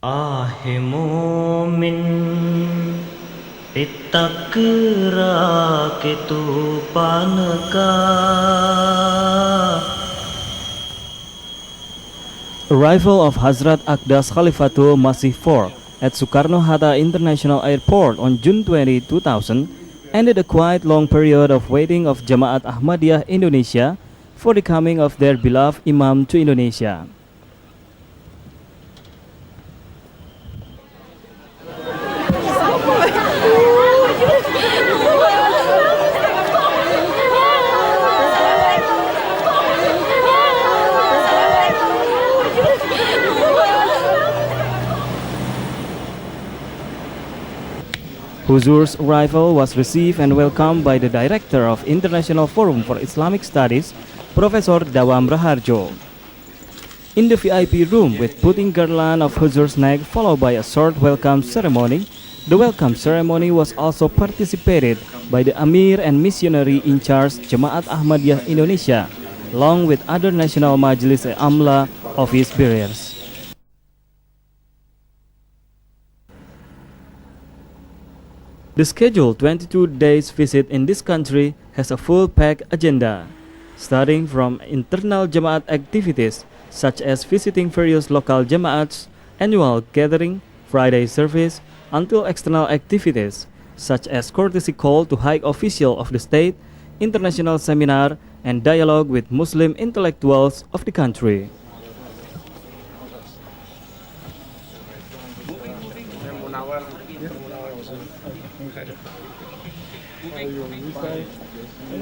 आहे मोमिन इतकरा के तूफान का. Arrival of Hazrat Aqdas Khalifatul Masih IV at Soekarno-Hatta International Airport on June 20, 2000 ended a quite long period of waiting of Jamaat Ahmadiyah Indonesia for the coming of their beloved Imam to Indonesia. Huzur's arrival was received and welcomed by the Director of International Forum for Islamic Studies, Professor Dawam Raharjo. In the VIP room with putting garland of Huzur's neck followed by a short welcome ceremony, the welcome ceremony was also participated by the Amir and missionary in charge Jamaat Ahmadiyah Indonesia, along with other National Majlis Amla of his bearers. The scheduled 22 days visit in this country has a full-packed agenda, starting from internal Jamaat activities such as visiting various local Jamaats, annual gathering, Friday service, until external activities such as courtesy call to high official of the state, international seminar, and dialogue with Muslim intellectuals of the country.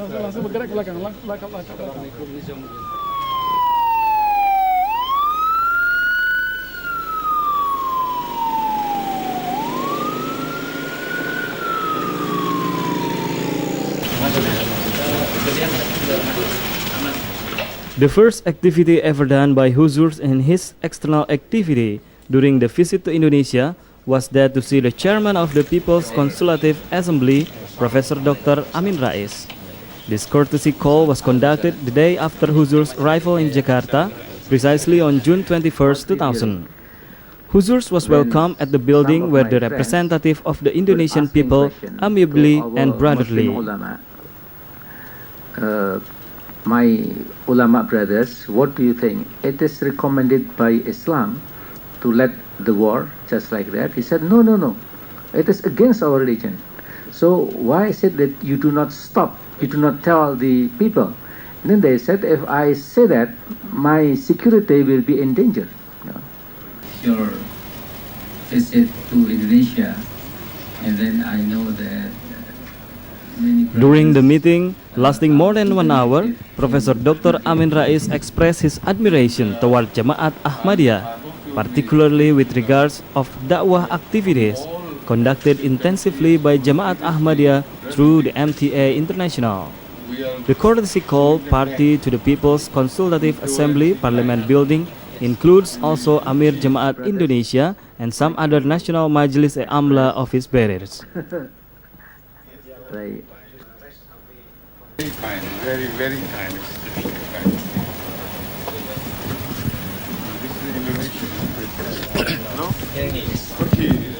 Langsung bergerak ke belakang, belakang. The first activity ever done by Huzur in his external activity during the visit to Indonesia was that to see the chairman of the People's Consultative Assembly, Professor Dr. Amin Rais. This courtesy call was conducted the day after Huzur's arrival in Jakarta, precisely on June 21, 2000. Huzur was welcomed at the building where the representative of the Indonesian people amiably and brotherly. My ulama brothers, what do you think? It is recommended by Islam to let the war just like that. He said, no. It is against our religion. So why is it that you do not stop? You do not tell the people? And then they said, if I say that, my security will be in danger. Your visit to Indonesia, and then I know that During the meeting, lasting more than 1 hour, Professor Dr. Amin Rais expressed his admiration toward Jamaat Ahmadiyah, particularly with regards of dakwah activities conducted intensively by Jamaat Ahmadiyah through the MTA International. The courtesy call party to the People's Consultative Assembly Parliament building includes also Amir Jamaat Indonesia and some other National Majlis Amla of his bearers. Right. Very kind, very kind. This is Indonesian. No? Okay.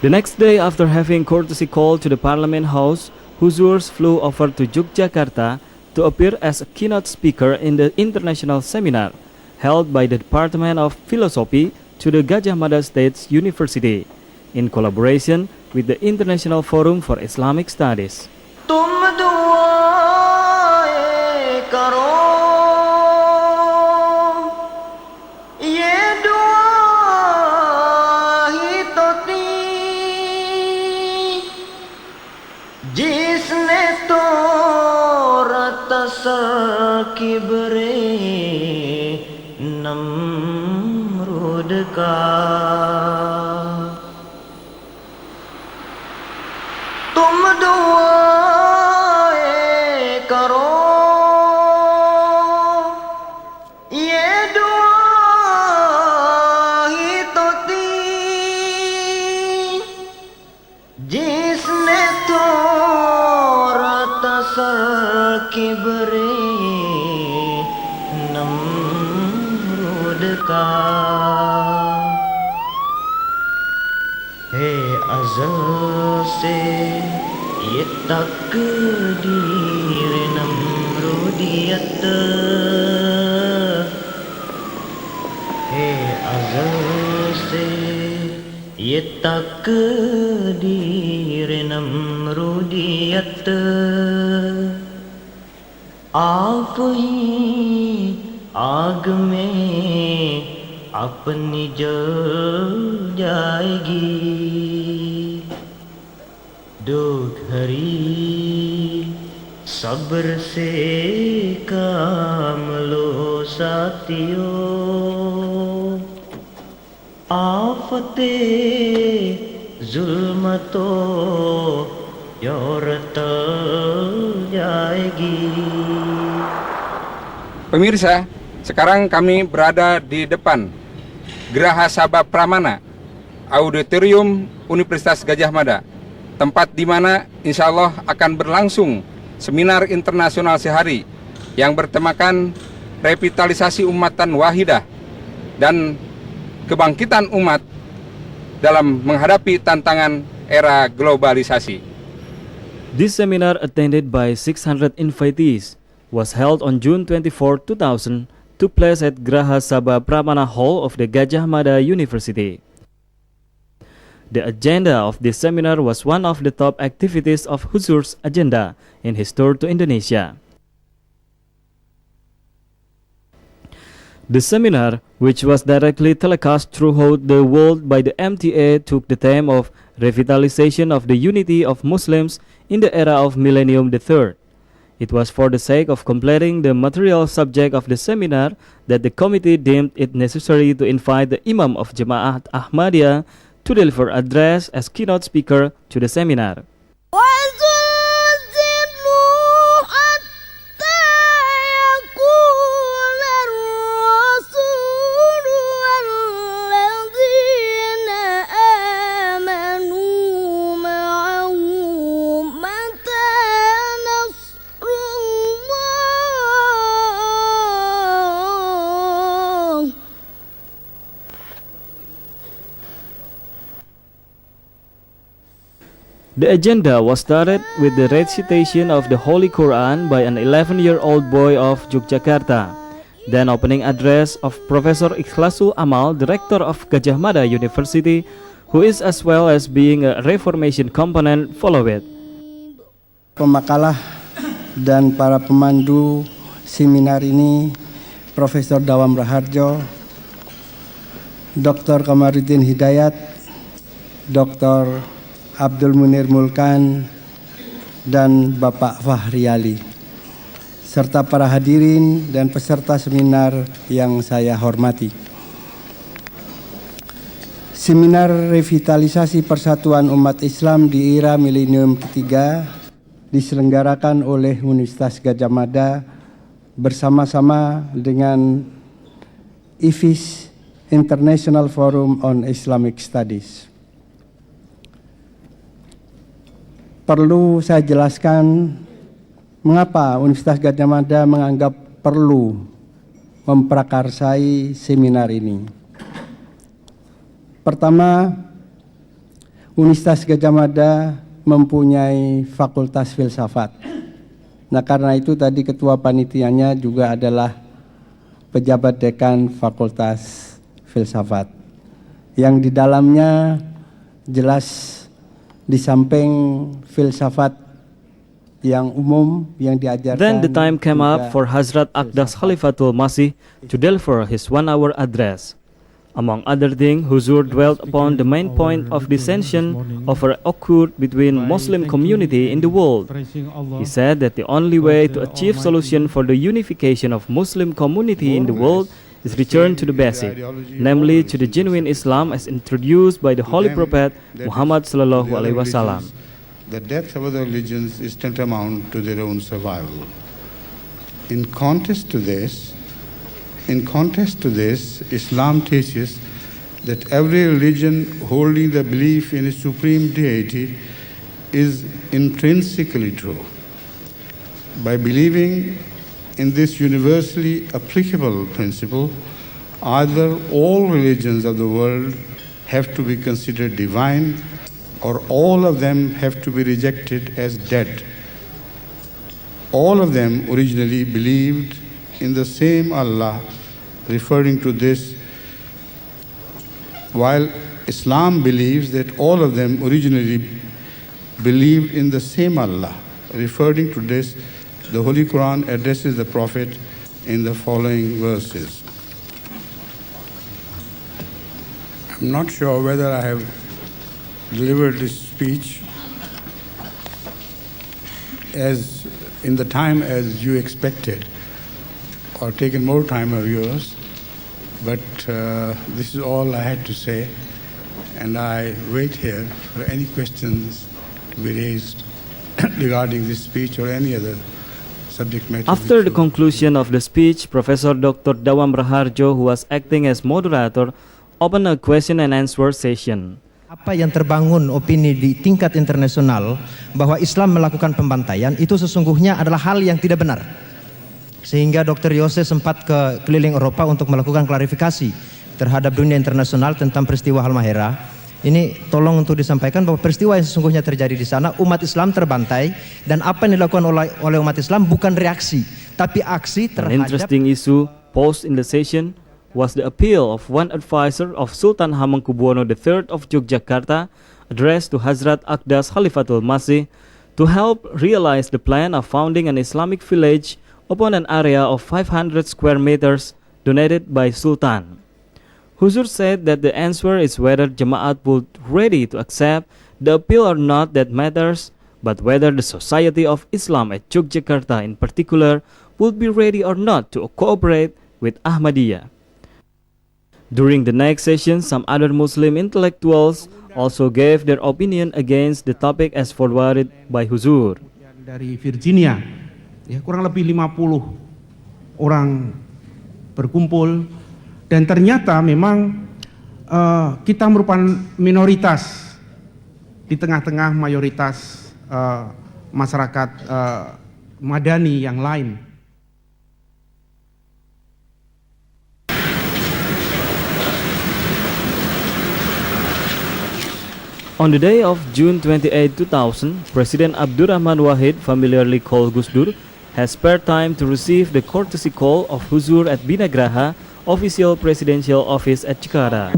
The next day, after having courtesy call to the Parliament House, Huzur flew over to Yogyakarta to appear as a keynote speaker in the international seminar held by the Department of Philosophy to the Gadjah Mada State University in collaboration with the International Forum for Islamic Studies. जिसने तो रत किबरे नमरूद का तुम दुआएं करो किबरे नमरूद का है अज़ल से ये तकदीर नमरूदियत है अज़ल से ये तकदीर नमरूदियत आप ही आग में अपनी जल जाएगी दो घड़ी सब्र से काम लो साथियों आफते जुल्मतो औरत जाएगी. Pemirsa, sekarang kami berada di depan Geraha Sabha Pramana, Auditorium Universitas Gadjah Mada, tempat di mana insya Allah akan berlangsung seminar internasional sehari yang bertemakan revitalisasi umatan wahidah dan kebangkitan umat dalam menghadapi tantangan era globalisasi. This seminar, attended by 600 invitees, was held on June 24, 2000, took place at Geraha Sabha Pramana Hall of the Gadjah Mada University. The agenda of this seminar was one of the top activities of Huzur's agenda in his tour to Indonesia. The seminar, which was directly telecast throughout the world by the MTA, took the theme of revitalization of the unity of Muslims in the era of Millennium III. It was for the sake of completing the material subject of the seminar that the committee deemed it necessary to invite the Imam of Jamaat Ahmadiyah to deliver address as keynote speaker to the seminar. The agenda was started with the recitation of the Holy Quran by an 11-year-old boy of Yogyakarta, then opening address of Professor Ikhlasul Amal, director of Gadjah Mada University, who is as well as being a Reformation component, follow it. Pemakalah dan para pemandu seminar ini Profesor Dawam Raharjo, Dr. Kamarudin Hidayat, Dr. Abdul Munir Mulkan, dan Bapak Fahri Ali, serta para hadirin dan peserta seminar yang saya hormati. Seminar Revitalisasi Persatuan Umat Islam di Era Milenium Ketiga diselenggarakan oleh Universitas Gadjah Mada bersama-sama dengan IFIS, International Forum on Islamic Studies. Perlu saya jelaskan mengapa Universitas Gadjah Mada menganggap perlu memprakarsai seminar ini. Pertama, Universitas Gadjah Mada mempunyai fakultas filsafat. Nah, karena itu tadi ketua panitianya juga adalah pejabat dekan fakultas filsafat, yang di dalamnya jelas di samping filsafat yang umum yang diajarkan. Then the time came up for Hazrat Aqdas Khalifatul Masih to deliver his 1-hour address. Among other things, Huzur dwelt upon the main point of dissension over occurred between Muslim community in the world. He said that the only way to achieve solution for the unification of Muslim community in the world is return to the basic, namely to the genuine Islam as introduced by the Holy Prophet Muhammad sallallahu alaihi wasallam. The death of other religions is tantamount to their own survival. In contrast to this, Islam teaches that every religion holding the belief in a supreme deity is intrinsically true. By believing in this universally applicable principle, either all religions of the world have to be considered divine, or all of them have to be rejected as dead. All of them originally believed in the same Allah, referring to this, while Islam believes that all of them originally believed in the same Allah. Referring to this, the Holy Quran addresses the Prophet in the following verses. I'm not sure whether I have delivered this speech as in the time as you expected, or taken more time of yours, but this is all I had to say, and I wait here for any questions to be raised regarding this speech or any other subject matter. After the conclusion of the speech, Professor Dr. Dawam Raharjo, who was acting as moderator, opened a question and answer session. Apa yang terbangun opini di tingkat internasional bahwa Islam melakukan pembantaian itu sesungguhnya adalah hal yang tidak benar. Sehingga Dr. Yose sempat ke keliling Eropa untuk melakukan klarifikasi terhadap dunia internasional tentang peristiwa Halmahera. Ini tolong untuk disampaikan bahwa peristiwa yang sesungguhnya terjadi di sana, umat Islam terbantai, dan apa yang dilakukan oleh umat Islam bukan reaksi, tapi aksi terhadap. An interesting issue posed in the session was the appeal of one advisor of Sultan Hamengkubuwono III of Yogyakarta, addressed to Hazrat Aqdas Khalifatul Masih, to help realize the plan of founding an Islamic village upon an area of 500 square meters donated by Sultan. Huzur said that the answer is whether Jamaat would ready to accept the appeal or not that matters, but whether the Society of Islam at Yogyakarta in particular would be ready or not to cooperate with Ahmadiyah. During the next session, some other Muslim intellectuals also gave their opinion against the topic as forwarded by Huzur. Dari Virginia, ya, kurang lebih 50 orang berkumpul, dan ternyata memang kita merupakan minoritas di tengah-tengah mayoritas masyarakat Madani yang lain. On the day of June 28, 2000, President Abdurrahman Wahid, familiarly called Gus Dur, has spared time to receive the courtesy call of Huzur at Binagraha, official presidential office at Jakarta.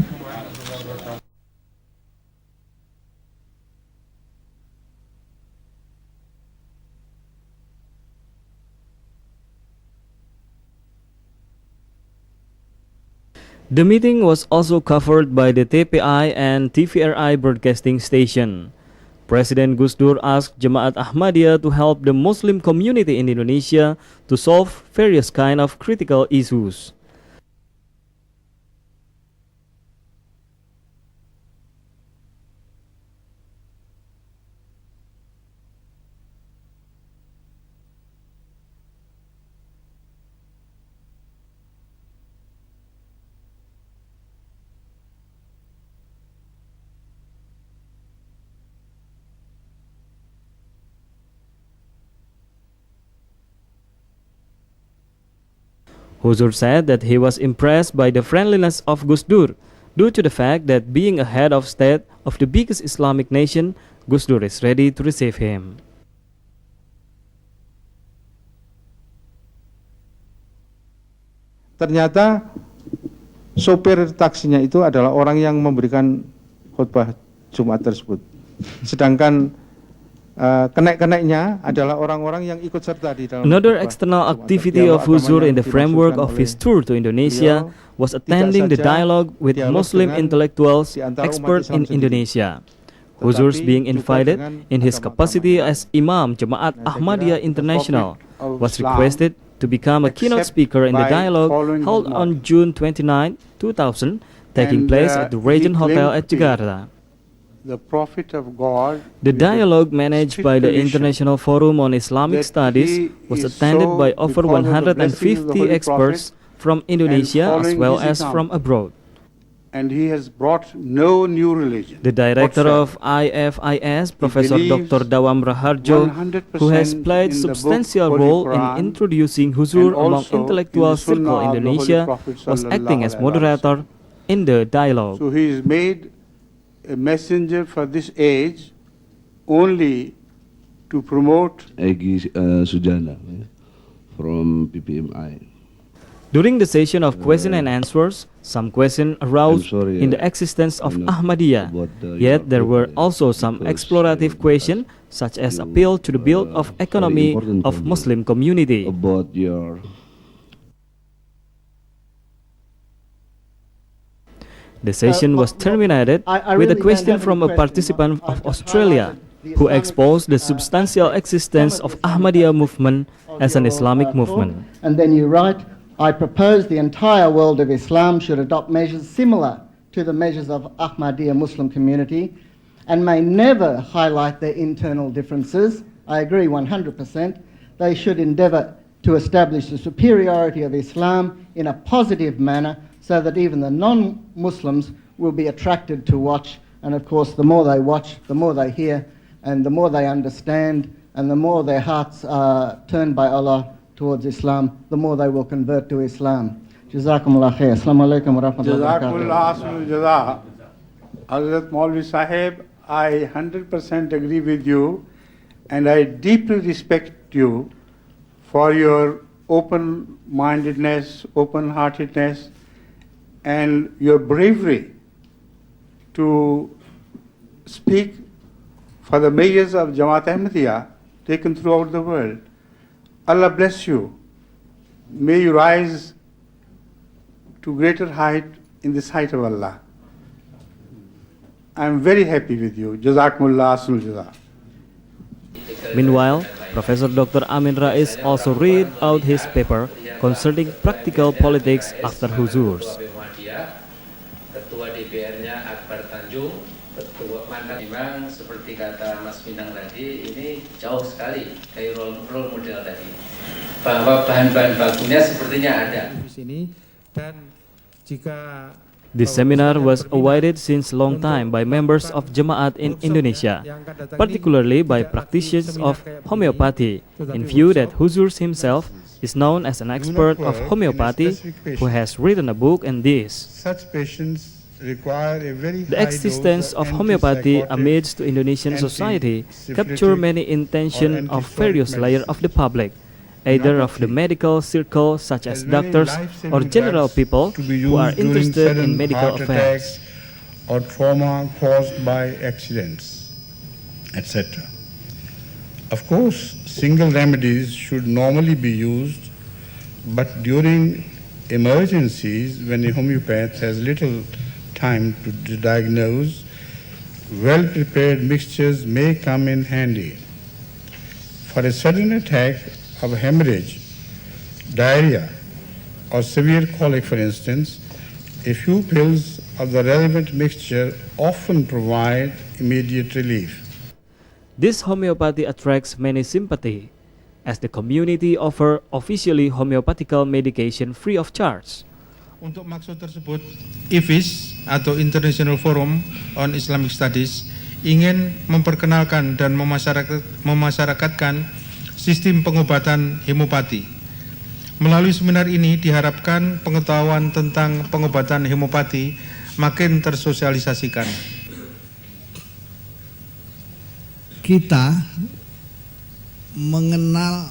The meeting was also covered by the TPI and TVRI broadcasting station. President Gus Dur asked Jamaat Ahmadiyah to help the Muslim community in Indonesia to solve various kind of critical issues. Huzur said that he was impressed by the friendliness of Gus Dur due to the fact that being a head of state of the biggest Islamic nation, Gus Dur is ready to receive him. Ternyata sopir taksinya itu adalah orang yang memberikan khutbah Jumat tersebut. Sedangkan kenek-keneknya adalah orang-orang yang ikut serta di dalam. Another external activity of Huzur in the framework of his tour to Indonesia was attending the dialogue with Muslim intellectuals, experts in Indonesia. Huzur being invited in his capacity as Imam Jamaat Ahmadiyah International was requested to become a keynote speaker in the dialogue held on June 29, 2000, taking place at the Regent Hotel at Jakarta. The Prophet of God. The dialogue managed by the International Forum on Islamic Studies was attended by over 150 experts from Indonesia as well as from abroad. and he has brought no new religion. The director whatsoever. of IFIS, Professor believes Dr. Dawam Raharjo, 100% who has played in the substantial book, Holy role Quran, in introducing Huzur and among also in intellectual the Sunnah circle of the Holy Indonesia, Prophet was acting as sallallahu alaihi moderator in the dialogue. So he is made a messenger for this age only to promote. Egy Sujana from PPMI. During the session of question and answers, some questions aroused sorry, in the existence of I'm not Ahmadiyya, about the- yet there were also some because explorative questions such as appeal to the build of economy important of for me. Muslim community. About your The session was terminated I with a really question don't have from a any participant questions. of I've just Australia highlighted the who Islamic, exposed the substantial existence of Ahmadiyya movement as an Islamic movement. And then you write, I propose the entire world of Islam should adopt measures similar to the measures of Ahmadiyya Muslim community and may never highlight their internal differences. I agree 100%. They should endeavour to establish the superiority of Islam in a positive manner so that even the non-Muslims will be attracted to watch. And of course, the more they watch, the more they hear, and the more they understand, and the more their hearts are turned by Allah towards Islam, the more they will convert to Islam. Jazakumullah khair. Assalamu alaikum wa rahmatullahi wa barakatuh. Jazakumullah ahsanul jaza. Hazrat Maulvi Sahib, I 100% agree with you, and I deeply respect you for your open-mindedness, open-heartedness, and your bravery to speak for the mayors of Jamaat Ahmadiyya taken throughout the world. Allah bless you. May you rise to greater height in the sight of Allah. I am very happy with you. Jazakumullah ahsanul jaza. Meanwhile, Professor Dr. Amin Rais also read out his paper concerning practical politics after Huzurs. Ketua DPR-nya Akbar Tanjung, ketua mandat memang seperti kata Mas Minang tadi, ini jauh sekali dari role model tadi. Bahwa bahan-bahan bakunya sepertinya ada. Di sini dan jika This seminar was awaited since long time by members of Jemaat in Indonesia, particularly by practitioners of homeopathy, in view that Huzurs himself is known as an expert of homeopathy who has written a book on this. Such patients require a very The existence of homeopathy amidst the Indonesian society capture many intention of various layers of the public, either of the medical circle such as doctors or general people who are interested in medical affairs. Or trauma caused by accidents, etc. Of course, single remedies should normally be used, but during emergencies, when a homeopath has little time to diagnose, well-prepared mixtures may come in handy. For a sudden attack of hemorrhage, diarrhea, or severe colic, for instance, a few pills of the relevant mixture often provide immediate relief. This homeopathy attracts many sympathy, as the community offer officially homeopathical medication free of charge. untuk maksud tersebut, IFIS atau International Forum on Islamic Studies ingin memperkenalkan dan memasyarakatkan sistem pengobatan hemopati. Melalui seminar ini diharapkan pengetahuan tentang pengobatan hemopati makin tersosialisasikan. Kita mengenal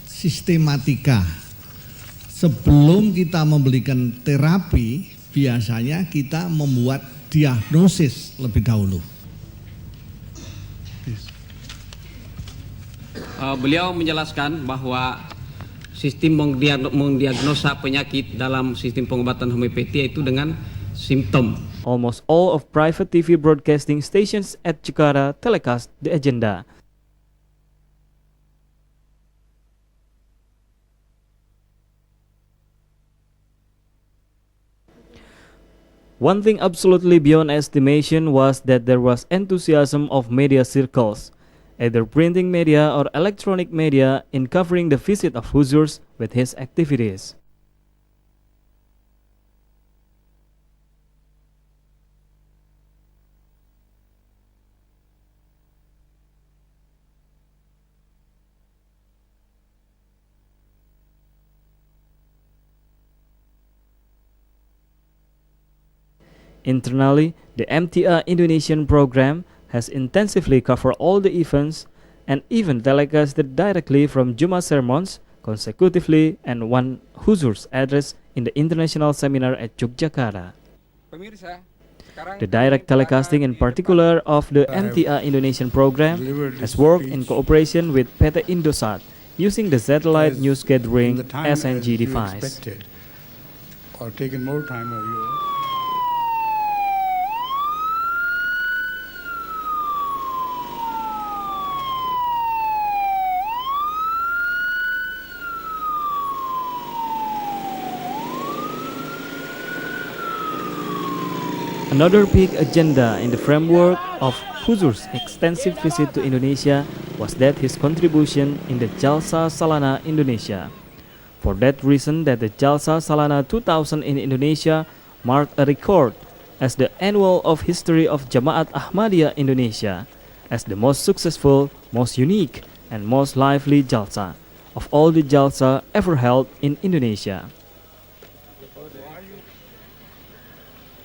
sistematika. Sebelum kita memberikan terapi, biasanya kita membuat diagnosis lebih dahulu. Beliau menjelaskan bahwa sistem mendiagnosa penyakit dalam sistem pengobatan homeopati itu dengan simptom. Almost all of private TV broadcasting stations at Jakarta telecast the agenda. One thing absolutely beyond estimation was that there was enthusiasm of media circles, either printing media or electronic media, in covering the visit of Huzurs with his activities. Internally, the MTA Indonesian program has intensively covered all the events and even telecasted directly from Jumat sermons consecutively and one Huzur's address in the international seminar at Yogyakarta. The direct telecasting in particular of the MTA Indonesian program has worked in cooperation with PT Indosat using the satellite news gathering SNG device. Or taken more time of yours. Another big agenda in the framework of Huzur's extensive visit to Indonesia was that his contribution in the Jalsa Salana Indonesia. For that reason that the Jalsa Salana 2000 in Indonesia marked a record as the annual of history of Jamaat Ahmadiyah Indonesia as the most successful, most unique, and most lively Jalsa of all the Jalsa ever held in Indonesia.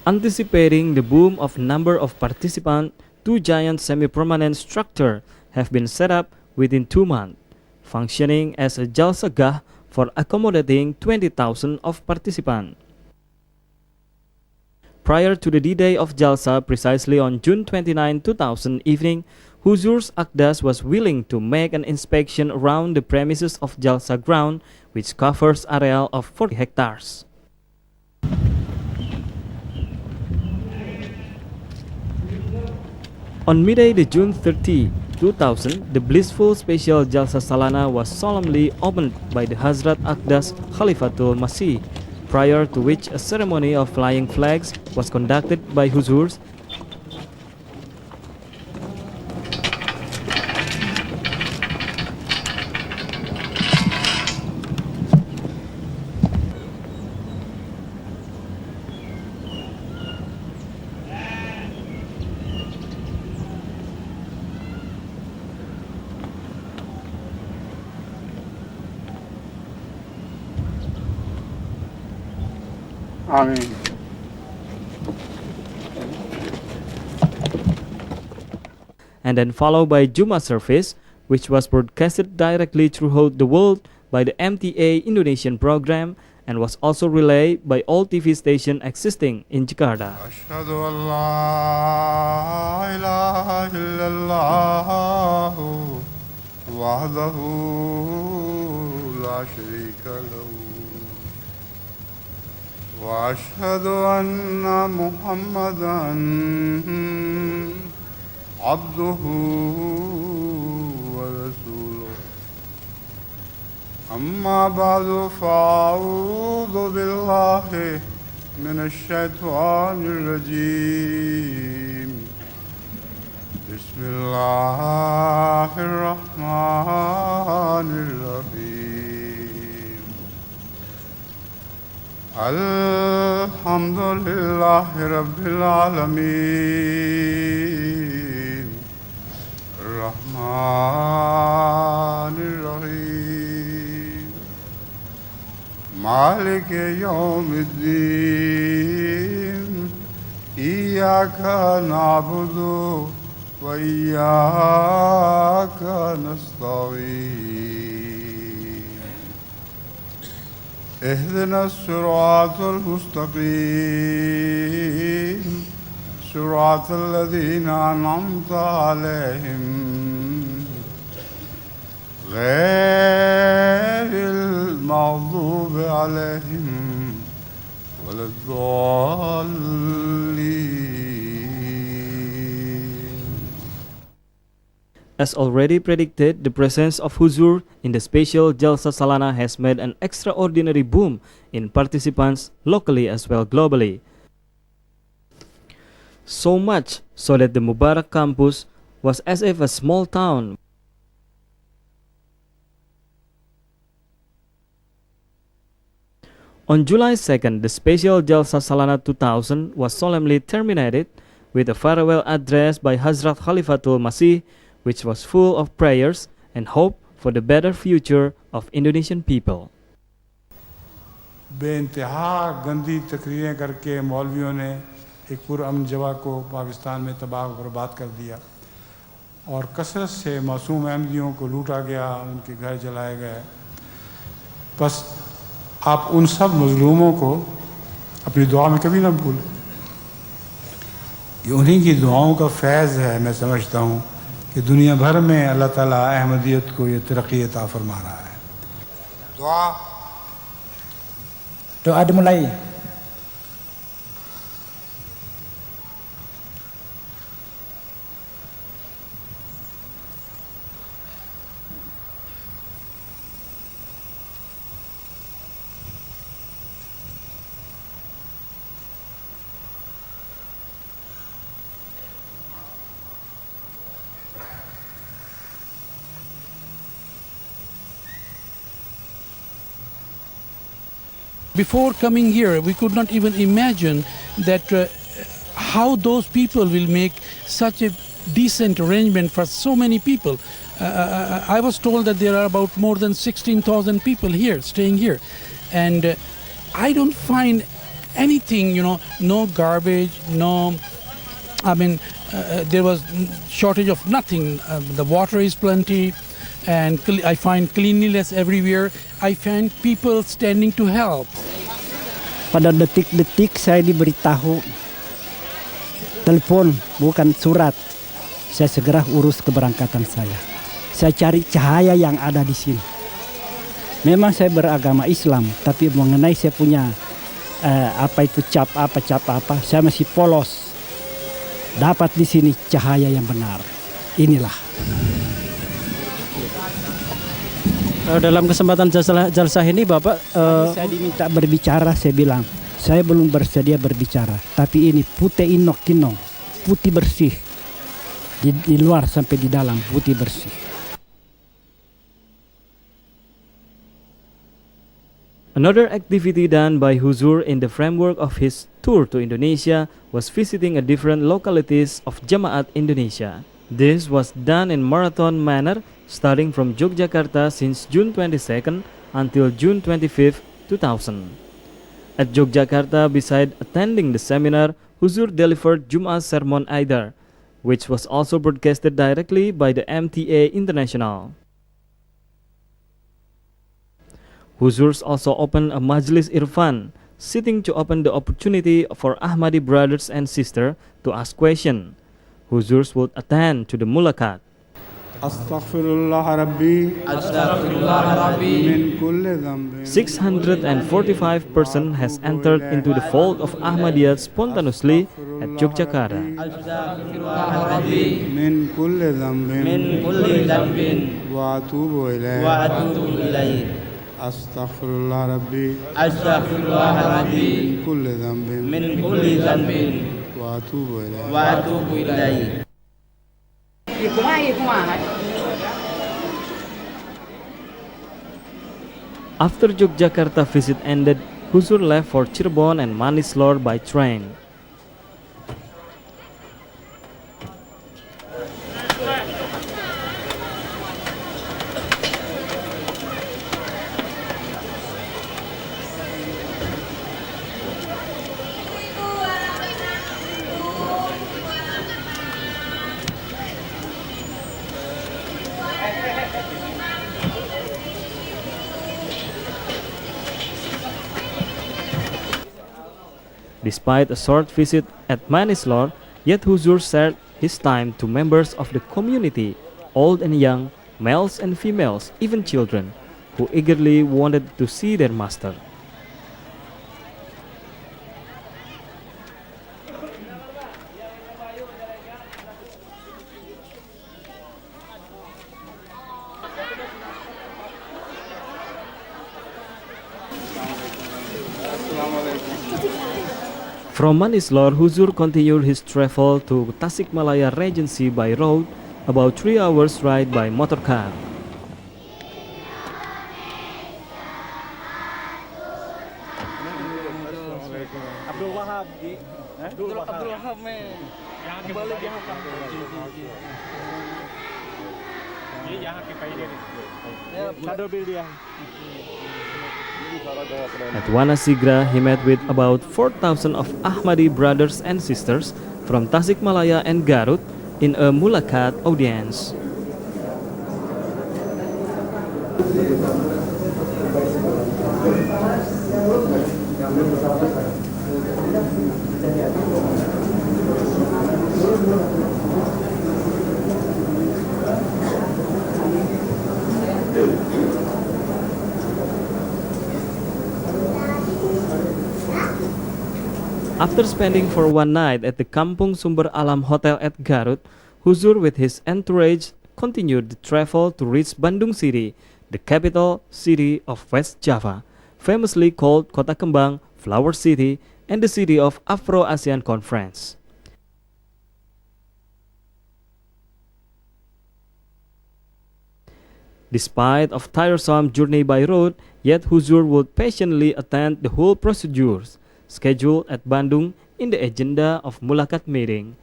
Anticipating the boom of number of participants, 2 giant semi-permanent structures have been set up within 2 months, functioning as a Jalsagah for accommodating 20,000 of participants. Prior to the D-Day of Jalsa, precisely on June 29, 2000 evening, Huzur's Akdas was willing to make an inspection around the premises of Jalsa ground, which covers area of 40 hectares. On midday, the June 30, 2000, the blissful special Jalsa Salana was solemnly opened by the Hazrat Akdas Khalifatul Masih, prior to which a ceremony of flying flags was conducted by Huzurs. Amen. And then followed by Jumat service, which was broadcasted directly throughout the world by the MTA Indonesian program and was also relayed by all TV stations existing in Jakarta. Ashhadu an la ilaha illallah wahdahu la sharika lahu wa ashhadu anna Muhammadan abduhu wa rasuluh. أما بعد فأعوذ بالله من الشيطان الرجيم بسم الله الرحمن الرحيم الحمد لله رب العالمين الرحمن الرحيم مالك يوم الدين إياك نعبد وإياك نستعين اهدنا الصراط المستقيم صراط الذين أنعمت عليهم غير المغضوب عليهم ولا الضالين. As already predicted, the presence of Huzur in the special Jalsa Salana has made an extraordinary boom in participants locally as well globally. So much so that the Mubarak campus was as if a small town. On July 2nd, the special Jalsa Salana 2000 was solemnly terminated with a farewell address by Hazrat Khalifatul Masih, which was full of prayers and hope for the better future of Indonesian people. बेइंतहा गंदी तकरीरें करके मौलवियों ने एक पुरअमन जवा को पाकिस्तान में तबाह बर्बाद कर दिया और कसरत से मासूम अहमदियों को लूटा गया, उनके घर जलाए गए। बस आप उन सब मजलूमों को अपनी दुआ में कभी ना भूलें। ये उन्हीं की दुआओं का फैज़ है, मैं समझता हूँ कि दुनिया भर में अल्लाह ताला अहमदियत को ये तरक्की अता फरमा रहा है। Doa dimulai. Before coming here, we could not even imagine that how those people will make such a decent arrangement for so many people. I was told that there are about more than 16,000 people here, staying here. And I don't find anything, no garbage, there was shortage of nothing. The water is plenty, and I find cleanliness everywhere. I find people standing to help. Pada detik-detik saya diberitahu telepon bukan surat, saya segera urus keberangkatan saya. Saya cari cahaya yang ada di sini. Memang saya beragama Islam, tapi mengenai saya punya cap apa, saya masih polos. Dapat di sini cahaya yang benar. Inilah. Dalam kesempatan jalsah ini Bapak saya diminta berbicara, saya bilang saya belum bersedia berbicara, tapi ini putih inok kinong, putih bersih di luar sampai di dalam putih bersih. Another activity done by Huzur in the framework of his tour to Indonesia was visiting a different localities of Jamaat Indonesia. This was done in marathon manner starting from Yogyakarta since June 22nd until June 25, 2000. At Yogyakarta, beside attending the seminar, Huzur delivered Jum'ah Sermon Aidar, which was also broadcasted directly by the MTA International. Huzur also opened a Majlis Irfan, sitting to open the opportunity for Ahmadi brothers and sisters to ask questions. Huzur would attend to the mulakat. Astaghfirullah Rabbi. Astaghfirullah Rabbi. Min kulli dhanbin. 645 persons has entered into the fold of Ahmadiyya spontaneously at Yogyakarta. Astaghfirullah Rabbi. Min kulli dhanbin. Min kulli dhanbin. Wa atubu ilayh. Wa atubu ilayh. Astaghfirullah Rabbi. Astaghfirullah Rabbi. Min kulli dhanbin. Min kulli dhanbin. Wa atubu ilayh. Wa atubu ilayh. After Yogyakarta visit ended, Huzur left for Cirebon and Manislor by train. Despite a short visit at Manislor, yet Huzur shared his time to members of the community, old and young, males and females, even children, who eagerly wanted to see their master. From Manislor, Huzur continued his travel to Tasikmalaya Regency by road, about 3 hours ride by motorcar. Abdul Wahab, Abdul Wahab men. Jangan kembali jangan jangan ke dia. Shadow bill dia. At Wanasigra, he met with about 4,000 of Ahmadi brothers and sisters from Tasikmalaya and Garut in a mulakat audience. After spending for one night at the Kampung Sumber Alam Hotel at Garut, Huzur with his entourage continued the travel to reach Bandung City, the capital city of West Java, famously called Kota Kembang, Flower City, and the city of Afro-ASEAN Conference. Despite of tiresome journey by road, yet Huzur would patiently attend the whole procedures scheduled at Bandung in the agenda of Mulakat meeting.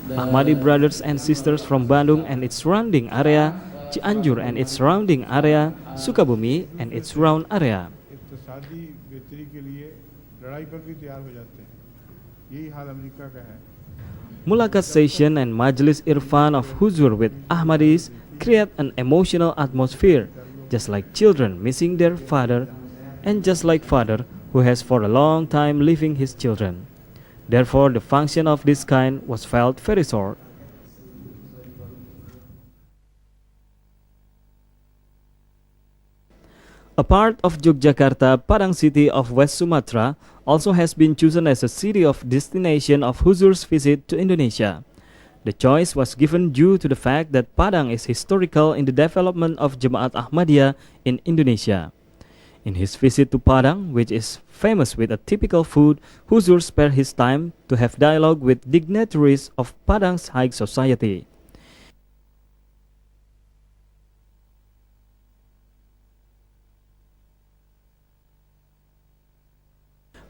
Ahmadi brothers and sisters from Bandung and its surrounding area, Cianjur and its surrounding area, Sukabumi and its surround area. Mulakat session and Majlis Irfan of Huzur with Ahmadis create an emotional atmosphere, just like children missing their father, and just like father who has for a long time leaving his children. Therefore, the function of this kind was felt very short. A part of Yogyakarta, Padang city of West Sumatra, also has been chosen as a city of destination of Huzur's visit to Indonesia. The choice was given due to the fact that Padang is historical in the development of Jemaat Ahmadiyah in Indonesia. In his visit to Padang, which is famous with a typical food, Huzur spared his time to have dialogue with dignitaries of Padang's high society.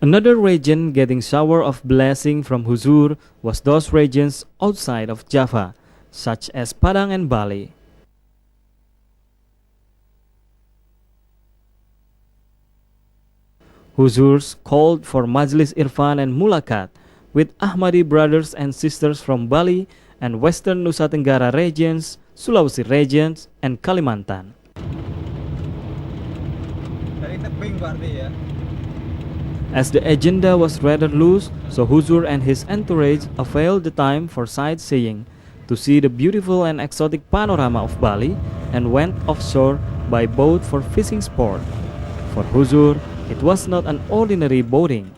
Another region getting shower of blessing from Huzur was those regions outside of Java, such as Padang and Bali. Huzurs called for Majlis Irfan and Mulakat with Ahmadi brothers and sisters from Bali and Western Nusa Tenggara regions, Sulawesi regions, and Kalimantan. Dari tebing berarti ya. As the agenda was rather loose, so Huzur and his entourage availed the time for sightseeing to see the beautiful and exotic panorama of Bali and went offshore by boat for fishing sport. For Huzur, it was not an ordinary boating,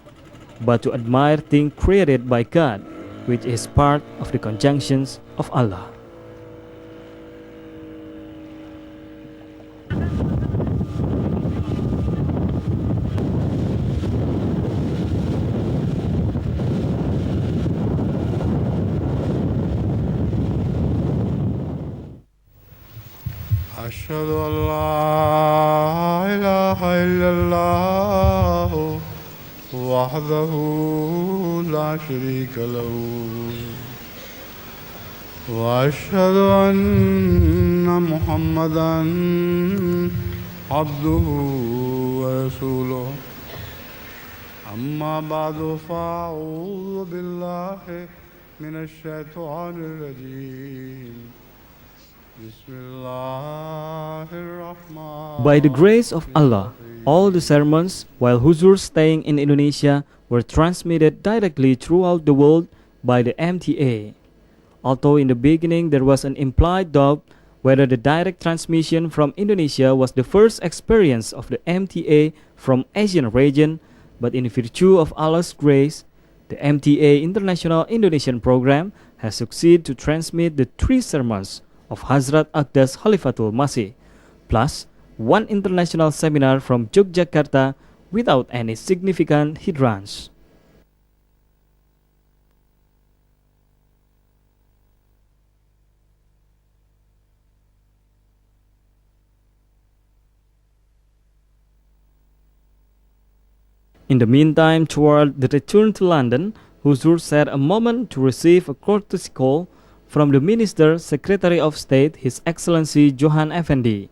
but to admire things created by God, which is part of the conjunctions of Allah. أشهد أن لا إله إلا الله وحده لا شريك له وأشهد أن محمدا عبده ورسوله أما بعد فأعوذ بالله من الشيطان الرجيم By the grace of Allah, all the sermons while Huzur staying in Indonesia were transmitted directly throughout the world by the MTA. Although in the beginning there was an implied doubt whether the direct transmission from Indonesia was the first experience of the MTA from Asian region, but in virtue of Allah's grace, the MTA International Indonesian Program has succeeded to transmit the 3 sermons of Hazrat Aqdas Khalifatul Masih, plus 1 international seminar from Yogyakarta without any significant hindrance. In the meantime, toward the return to London, Huzur set a moment to receive a courtesy call from the Minister Secretary of State His Excellency Johan Effendi.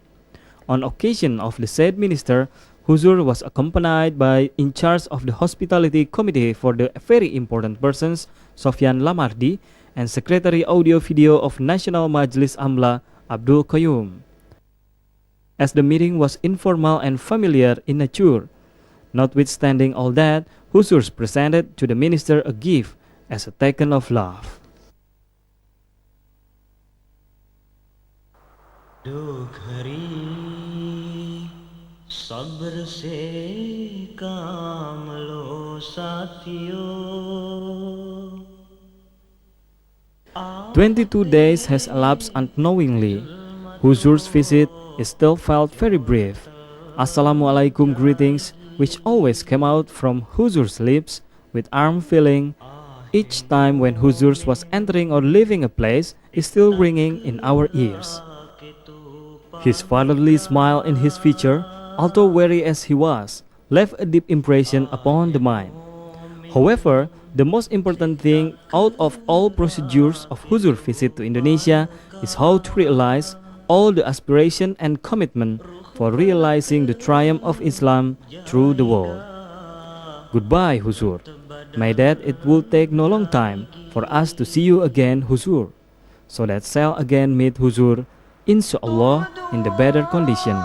On occasion of the said minister, Huzur was accompanied by in charge of the Hospitality Committee for the Very Important Persons, Sofyan Lamardi, and Secretary Audio Video of National Majlis Amla, Abdul Qayyum. As the meeting was informal and familiar in nature, notwithstanding all that, Huzur presented to the minister a gift as a token of love. दुख हरी सब्र से काम लो साथियों. 22 days has elapsed unknowingly. Huzur's visit is still felt very brief. Assalamualaikum greetings, which always came out from Huzur's lips with warm feeling each time when Huzur was entering or leaving a place, is still ringing in our ears. His fatherly smile in his feature, although weary as he was, left a deep impression upon the mind. However, the most important thing out of all procedures of Huzur visit to Indonesia is how to realize all the aspiration and commitment for realizing the triumph of Islam through the world. Goodbye, Huzur. May that it will take no long time for us to see you again, Huzur, so that shall again meet Huzur, insyaAllah, in the better condition.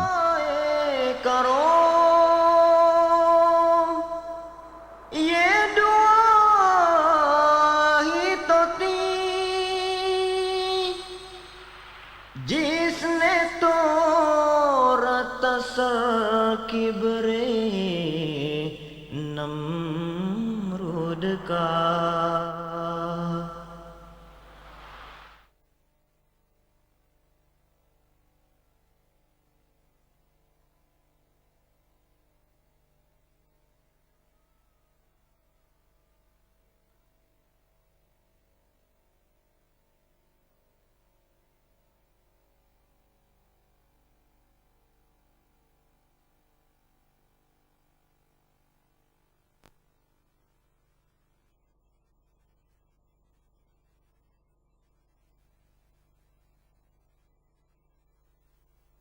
जिसने तो रतसर किबरे नमरूद का